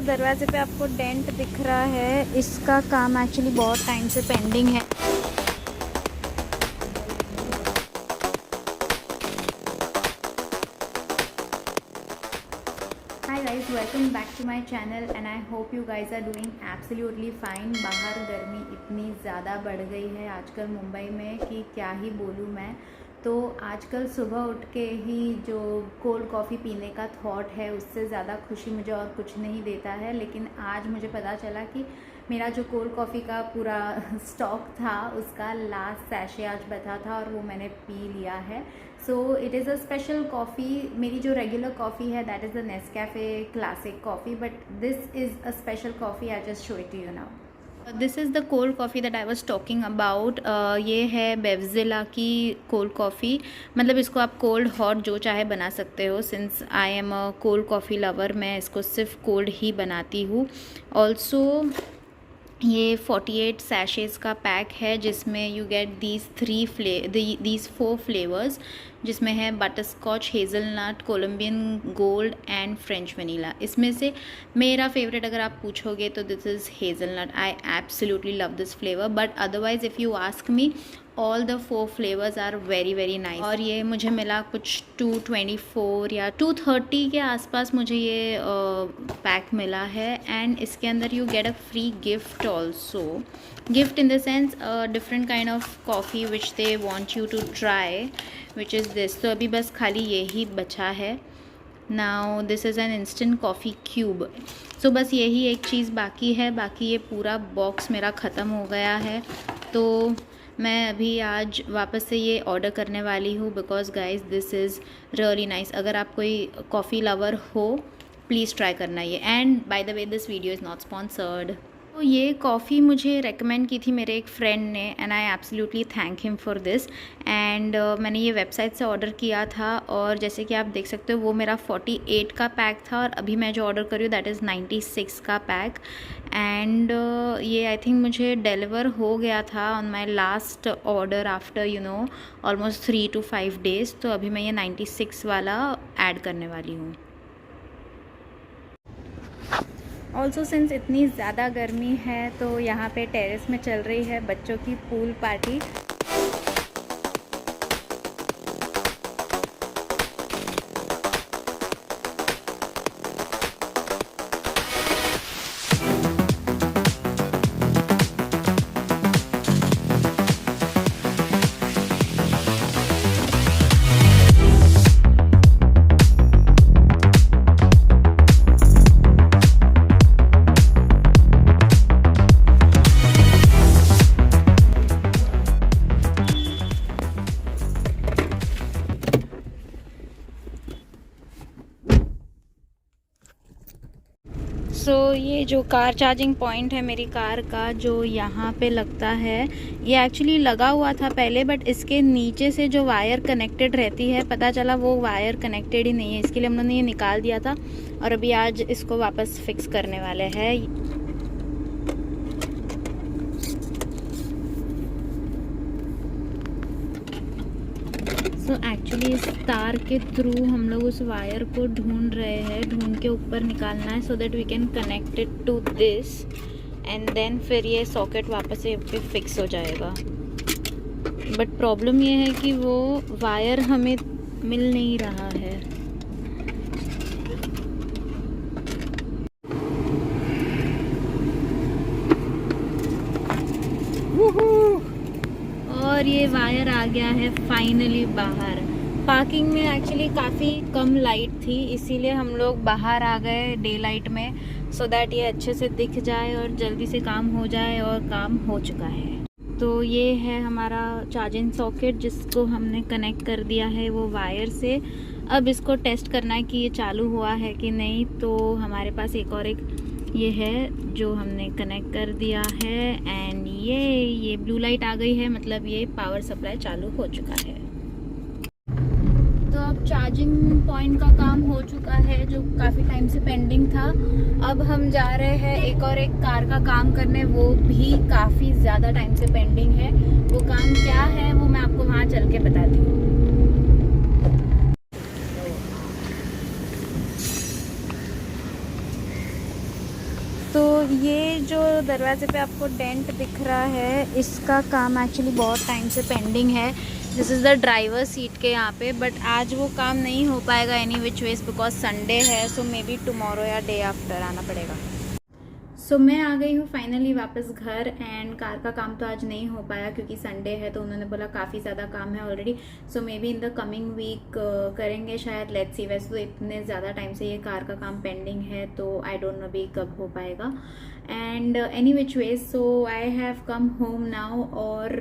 दरवाजे पे आपको डेंट दिख रहा है, इसका काम एक्चुअली बहुत टाइम से पेंडिंग है। Hi guys, welcome back to my channel and I hope you guys are doing absolutely fine. बाहर गर्मी इतनी ज़्यादा बढ़ गई है आजकल मुंबई में कि क्या ही बोलूँ मैं। तो आजकल सुबह उठ के ही जो कोल्ड कॉफ़ी पीने का थॉट है उससे ज़्यादा खुशी मुझे और कुछ नहीं देता है। लेकिन आज मुझे पता चला कि मेरा जो कोल्ड कॉफ़ी का पूरा स्टॉक था उसका लास्ट सैशे आज बचा था और वो मैंने पी लिया है। So it is a special coffee. मेरी जो रेगुलर कॉफ़ी है that is the Nescafe classic coffee, but this is a special coffee. I just show it to you now. This is the cold coffee that I was talking about. ये है बेवजिला की cold coffee. मतलब इसको आप cold hot जो चाहे बना सकते हो। Since I am a cold coffee lover, मैं इसको सिर्फ कोल्ड ही बनाती हूँ। ऑल्सो ये 48 सैशेज़ का पैक है जिसमें यू गेट दीज 4 फ्लेवर्स, जिसमें है butterscotch, hazelnut, Colombian gold and French vanilla. इसमें से मेरा फेवरेट अगर आप पूछोगे तो this is hazelnut. I absolutely love this flavour, but otherwise if you ask me all the 4 flavours are very very nice. और ये मुझे मिला कुछ 224 या 230 के आसपास मुझे ये पैक मिला है। एंड इसके अंदर you get a free gift also. Gift in the sense different kind of coffee which they want you to try, which is this. तो अभी बस खाली यही बचा है। Now this is an instant coffee cube. So बस यही एक चीज़ बाकी है, बाकी ये पूरा बॉक्स मेरा ख़त्म हो गया है। तो मैं अभी आज वापस से ये ऑर्डर करने वाली हूँ because guys this is really nice. अगर आप कोई कॉफ़ी लवर हो प्लीज़ ट्राई करना ये। And by the way this video is not sponsored. तो ये कॉफ़ी मुझे रेकमेंड की थी मेरे एक फ्रेंड ने and I absolutely thank him for this. And मैंने ये वेबसाइट से ऑर्डर किया था और जैसे कि आप देख सकते हो वो मेरा 48 का पैक था और अभी मैं जो ऑर्डर कर रही हूँ दैट इज़ 96 का पैक। एंड ये आई थिंक मुझे डिलीवर हो गया था on my last order after almost 3 to 5 days। तो अभी मैं ये 96 वाला ऐड करने वाली हूँ। ऑल्सो सिंस इतनी ज़्यादा गर्मी है तो यहाँ पे टेरेस में चल रही है बच्चों की पूल पार्टी। ये जो कार चार्जिंग पॉइंट है मेरी कार का जो यहाँ पे लगता है, ये एक्चुअली लगा हुआ था पहले, बट इसके नीचे से जो वायर कनेक्टेड रहती है पता चला वो वायर कनेक्टेड ही नहीं है, इसके लिए हम लोगों ने ये निकाल दिया था और अभी आज इसको वापस फिक्स करने वाले हैं। सो एक्चुअली इस तार के थ्रू हम लोग उस वायर को ढूंढ रहे हैं, ढूंढ के ऊपर निकालना है so that we can connect it to this and then फिर ये सॉकेट वापस से पे फिक्स हो जाएगा। बट प्रॉब्लम ये है कि वो वायर हमें मिल नहीं रहा है। और ये वायर आ गया है फाइनली बाहर। पार्किंग में एक्चुअली काफ़ी कम लाइट थी इसीलिए हम लोग बाहर आ गए डे लाइट में सो दैट ये अच्छे से दिख जाए और जल्दी से काम हो जाए, और काम हो चुका है। तो ये है हमारा चार्जिंग सॉकेट जिसको हमने कनेक्ट कर दिया है वो वायर से। अब इसको टेस्ट करना है कि ये चालू हुआ है कि नहीं। तो हमारे पास एक ये है जो हमने कनेक्ट कर दिया है एंड ये ब्लू लाइट आ गई है, मतलब ये पावर सप्लाई चालू हो चुका है। तो अब चार्जिंग पॉइंट का काम हो चुका है जो काफ़ी टाइम से पेंडिंग था। अब हम जा रहे हैं एक कार का काम करने, वो भी काफ़ी ज़्यादा टाइम से पेंडिंग है। वो काम क्या है वो मैं आपको वहाँ चल के बताती हूँ। ये जो दरवाजे पे आपको डेंट दिख रहा है, इसका काम एक्चुअली बहुत टाइम से पेंडिंग है। This is the driver seat के यहाँ पे, बट आज वो काम नहीं हो पाएगा any which ways because Sunday है। सो मे बी टुमारो या डे आफ्टर आना पड़ेगा। सो मैं आ गई हूँ फाइनली वापस घर। एंड कार का काम तो आज नहीं हो पाया क्योंकि संडे है, तो उन्होंने बोला काफ़ी ज़्यादा काम है already. So maybe in the coming week करेंगे शायद, लेट्स सी। वैसे तो इतने ज़्यादा टाइम से ये कार का काम पेंडिंग है, तो आई डोंट नो भी कब हो पाएगा। And any which ways, so I have come home now. और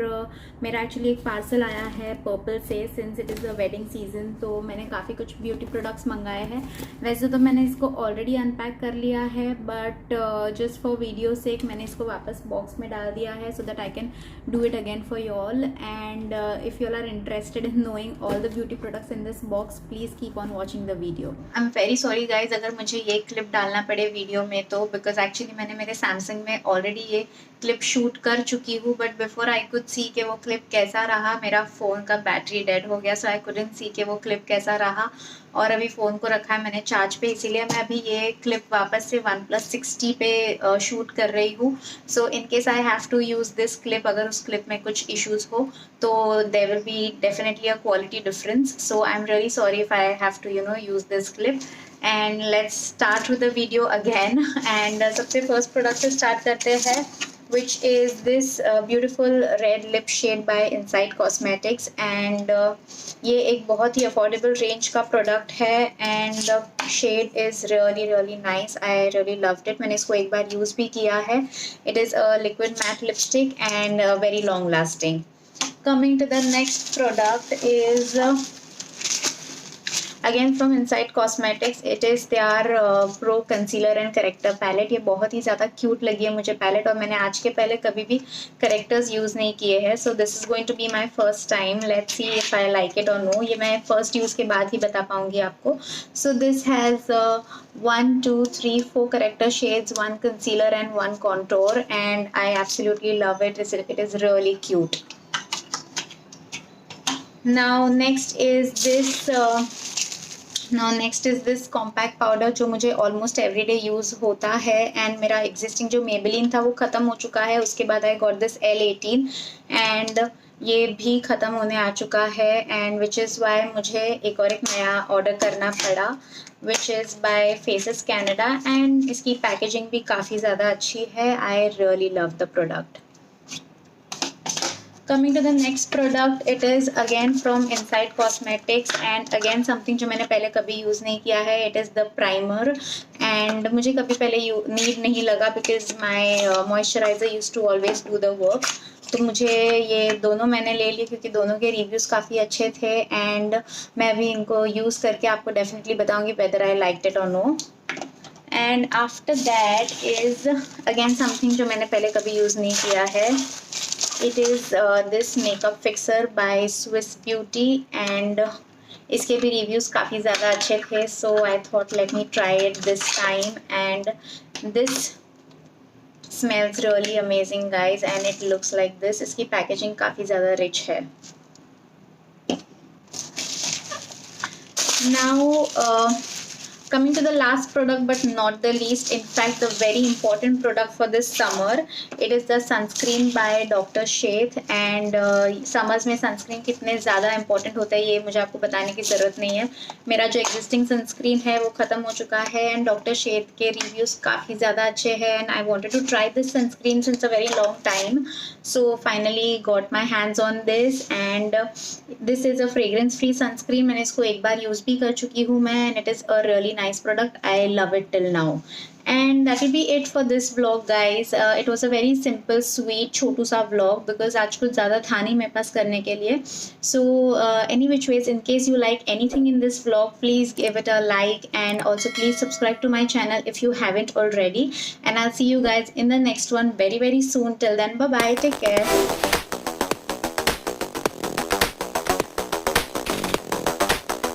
मेरा एक्चुअली एक पार्सल आया है पर्पल से, since it is a wedding season. तो मैंने काफ़ी कुछ ब्यूटी प्रोडक्ट्स मंगाए हैं। वैसे तो मैंने इसको ऑलरेडी अनपैक कर लिया है, but just for video sake मैंने इसको वापस बॉक्स में डाल दिया है, so that I can do it again for you all. And if you all are interested in knowing all the beauty products in this box, please keep on watching the video. I am very sorry guys अगर मुझे ये clip डालना पड़े video में, तो because actually मैंने मेरे Samsung में ऑलरेडी ये क्लिप शूट कर चुकी हूँ, but before I could see कि वो क्लिप कैसा रहा, मेरा फ़ोन का बैटरी डेड हो गया। सो आई कुडंट सी कि वो क्लिप कैसा रहा। और अभी फ़ोन को रखा है मैंने चार्ज पे, इसीलिए मैं अभी ये क्लिप वापस से OnePlus 6T पे शूट कर रही हूँ। So in case I have to use this clip, अगर उस क्लिप में कुछ इश्यूज़ हो तो there will be definitely a quality difference. So I am really sorry if I have to use this clip. And let's start with the video again. And सबसे first product से start करते हैं, which is this beautiful red lip shade by Inside Cosmetics। and ये एक बहुत ही affordable range का product है, and the shade is really nice. I really loved it. मैंने इसको एक बार use भी किया है। It is a liquid matte lipstick and very long lasting. Coming to the next product is again from Insight cosmetics. It is their pro concealer and corrector palette. ये बहुत ही ज़्यादा cute लगी है मुझे पैलेट, और मैंने आज के पहले कभी भी करेक्टर्स यूज़ नहीं किए हैं। So this is going to be my first time. Let's see if I like it और नो। ये मैं फर्स्ट यूज़ के बाद ही बता पाऊँगी आपको। So this has 1 2 3 4 character shades, 1 concealer and 1 contour, and I absolutely love it. It is really cute. Now next is this compact powder, जो मुझे ऑलमोस्ट एवरीडे यूज़ होता है। एंड मेरा एग्जिस्टिंग जो मेबेलिन था वो ख़त्म हो चुका है। उसके बाद I got this L18 and ये भी ख़त्म होने आ चुका है। एंड विच इज़ वाई मुझे एक नया ऑर्डर करना पड़ा, which is by faces Canada. And इसकी पैकेजिंग भी काफ़ी ज़्यादा अच्छी है। I really love the product. Coming to the next product, it is again from Inside Cosmetics and again something जो मैंने पहले कभी यूज़ नहीं किया है। It is the primer and मुझे कभी पहले नीड नहीं लगा because my moisturizer used to always do the work। तो मुझे ये दोनों मैंने ले लिए क्योंकि दोनों के रिव्यूज़ काफ़ी अच्छे थे, एंड मैं भी इनको यूज़ करके आपको डेफिनेटली बताऊँगी whether I liked it or no। And after that is again something जो मैंने पहले कभी यूज़ नहीं किया है। It is this makeup fixer by Swiss Beauty and इसके भी रिव्यूज़ काफ़ी ज़्यादा अच्छे थे। So I thought let me try it this time, and this smells really amazing guys, and it looks like this। इसकी पैकेजिंग काफ़ी ज़्यादा rich है। Now coming to the last product but not the least, in fact the very important product for this summer, it is the sunscreen by Dr. Sheth। and summers में sunscreen कितने ज़्यादा important होता है ये मुझे आपको बताने की ज़रूरत नहीं है। मेरा जो existing sunscreen है वो ख़त्म हो चुका है, and Dr. Sheth के reviews काफ़ी ज़्यादा अच्छे हैं, and I wanted to try this sunscreen since a very long time। So finally got my hands on this, and this is a fragrance free sunscreen। मैंने इसको एक बार यूज़ भी कर चुकी हूँ मैं, and it is a really nice product। I love it till now। And that will be it for this vlog guys। It was a very simple sweet छोटू सा vlog because आज कुछ ज़्यादा था नहीं मेरे पास करने के लिए। So any which ways, in case you like anything in this vlog, please give it a like, and also please subscribe to my channel if you haven't already, and I'll see you guys in the next one very soon। Till then, bye bye, take care।